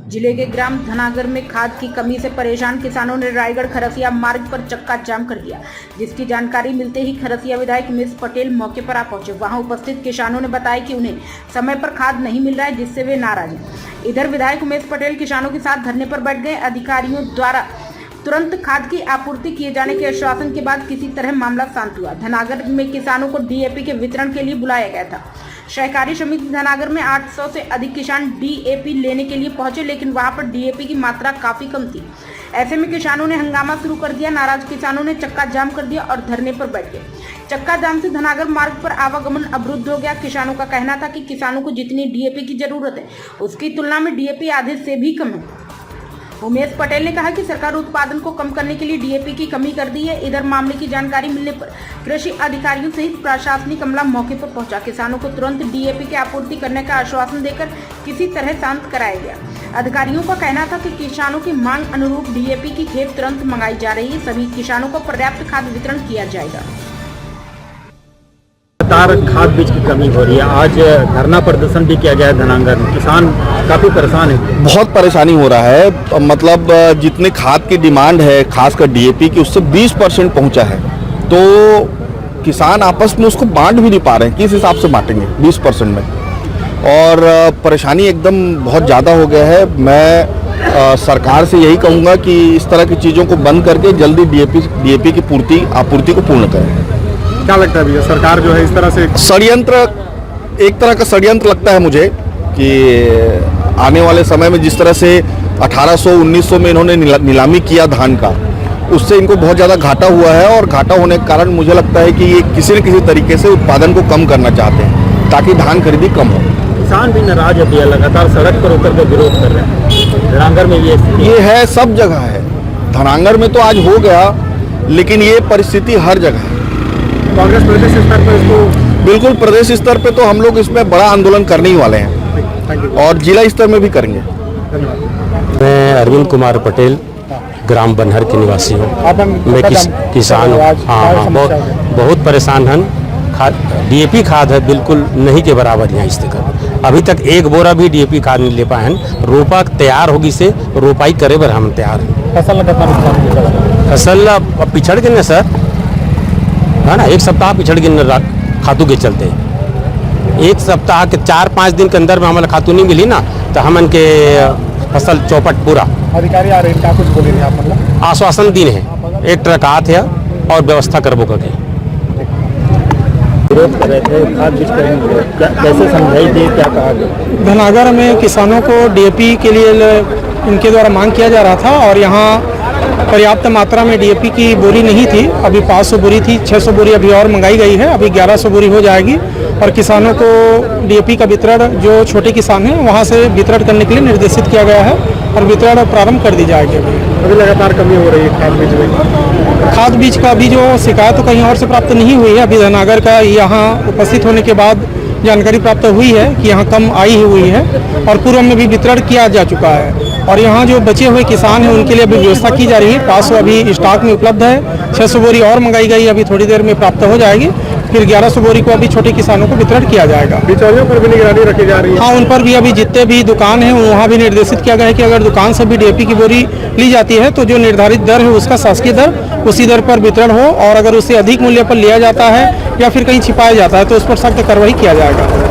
जिले के ग्राम धनागर में खाद की कमी से परेशान किसानों ने रायगढ़ खरसिया मार्ग पर चक्का जाम कर दिया, जिसकी जानकारी मिलते ही खरसिया विधायक उमेश पटेल मौके पर आ पहुंचे। वहां उपस्थित किसानों ने बताया कि उन्हें समय पर खाद नहीं मिल रहा है, जिससे वे नाराज हैं। इधर विधायक उमेश पटेल किसानों के साथ धरने पर बैठ गए। अधिकारियों द्वारा तुरंत खाद की आपूर्ति किए जाने के आश्वासन के बाद किसी तरह मामला शांत हुआ। धनागर में किसानों को डीएपी के वितरण के लिए बुलाया गया था। सहकारी समिति धनागर में 800 से अधिक किसान डीएपी लेने के लिए पहुंचे, लेकिन वहां पर डीएपी की मात्रा काफी कम थी। ऐसे में किसानों ने हंगामा शुरू कर दिया। नाराज किसानों ने चक्का जाम कर दिया और धरने पर बैठ गए। चक्का जाम से धनागर मार्ग पर आवागमन अवरुद्ध हो गया। किसानों का कहना था कि किसानों को जितनी डीएपी की जरूरत है, उसकी तुलना में डीएपी आधे से भी कम है। उमेश पटेल ने कहा कि सरकार उत्पादन को कम करने के लिए डीएपी की कमी कर दी है। इधर मामले की जानकारी मिलने पर कृषि अधिकारियों सहित प्रशासनिक अमला मौके पर पहुंचा। किसानों को तुरंत डीएपी की आपूर्ति करने का आश्वासन देकर किसी तरह शांत कराया गया। अधिकारियों का कहना था कि किसानों की मांग अनुरूप डीएपी की खेप तुरंत मंगाई जा रही है। सभी किसानों को पर्याप्त खाद वितरण किया जाएगा। खाद बीज की कमी हो रही है। आज धरना प्रदर्शन भी किया गया है धनागर में। किसान काफी परेशान है, बहुत परेशानी हो रहा है। मतलब जितने खाद की डिमांड है, खासकर डीएपी की, उससे 20% पहुंचा है। तो किसान आपस में उसको बांट भी नहीं पा रहे हैं। किस हिसाब से बांटेंगे 20% में? और परेशानी एकदम बहुत ज़्यादा हो गया है। मैं सरकार से यही कहूँगा कि इस तरह की चीज़ों को बंद करके जल्दी डीएपी की आपूर्ति को पूर्ण करें। क्या लगता है भैया, सरकार जो है इस तरह से षड्यंत्र, एक तरह का षड्यंत्र लगता है मुझे कि आने वाले समय में जिस तरह से 1800-1900 में इन्होंने नीलामी किया धान का, उससे इनको बहुत ज़्यादा घाटा हुआ है। और घाटा होने के कारण मुझे लगता है कि ये किसी न किसी तरीके से उत्पादन को कम करना चाहते हैं ताकि धान खरीदी कम हो। किसान भी नाराज है, लगातार सड़क पर उतर कर विरोध कर रहे हैं। धनागर में ये है, सब जगह है। धनागर में तो आज हो गया, लेकिन ये परिस्थिति हर जगह है। कांग्रेस प्रदेश स्तर पर इसको बिल्कुल, प्रदेश स्तर पे तो हम लोग इसमें बड़ा आंदोलन करने ही वाले हैं और जिला स्तर में भी करेंगे। मैं अरविंद कुमार पटेल, ग्राम बनहर के निवासी हूँ। मैं किसान हूँ। हाँ, बहुत परेशान हैं। डीएपी खाद है बिल्कुल नहीं के बराबर यहाँ स्थिति। अभी तक एक बोरा भी डीएपी खाद नहीं ले पाए हैं। रोपा तैयार होगी से रोपाई करे बर हम तैयार हैं। फसल पिछड़ गए ना सर, है ना। एक सप्ताह पिछड़ गए खातू के चलते। एक सप्ताह के 4-5 दिन के अंदर में हमारे खातू नहीं मिली ना, तो हमन के फसल चौपट पूरा। अधिकारी आ रहे हैं, क्या कुछ बोले नहीं आप? मतलब आश्वासन दिन है, एक ट्रक आते है और व्यवस्था करबो करके। विरोध कर रहे थे खाद बीज कैसे समझाई दे, क्या कहा गया? धनागर में किसानों को डीएपी के लिए इनके द्वारा मांग किया जा रहा था और यहाँ पर्याप्त मात्रा में डीएपी की बोरी नहीं थी। अभी 500 बोरी थी, 600 बोरी अभी और मंगाई गई है। अभी 1100 बोरी हो जाएगी और किसानों को डीएपी का वितरण, जो छोटे किसान हैं वहाँ से वितरण करने के लिए निर्देशित किया गया है और वितरण प्रारंभ कर दी जाएगी। अभी लगातार कमी हो रही है खाद बीज में। खाद बीज का भी जो शिकायत तो कहीं और से प्राप्त नहीं हुई है। अभी धनागर का यहाँ उपस्थित होने के बाद जानकारी प्राप्त हुई है कि यहाँ कम आई हुई है और पूर्व में भी वितरण किया जा चुका है। और यहाँ जो बचे हुए किसान हैं उनके लिए अभी व्यवस्था की जा रही है। 500 अभी स्टॉक में उपलब्ध है, 600 बोरी और मंगाई गई, अभी थोड़ी देर में प्राप्त हो जाएगी। फिर 1100 बोरी को अभी छोटे किसानों को वितरण किया जाएगा। बिचौलियों पर भी निगरानी रखी जा रही है। हाँ, उन पर भी अभी जितने भी दुकान हैं वहाँ भी निर्देशित किया गया है कि अगर दुकान से भी डीएपी की बोरी ली जाती है तो जो निर्धारित दर है उसका शासकीय दर उसी दर पर वितरण हो, और अगर उससे अधिक मूल्य पर लिया जाता है या फिर कहीं छिपाया जाता है तो उस पर सख्त कार्रवाई किया जाएगा।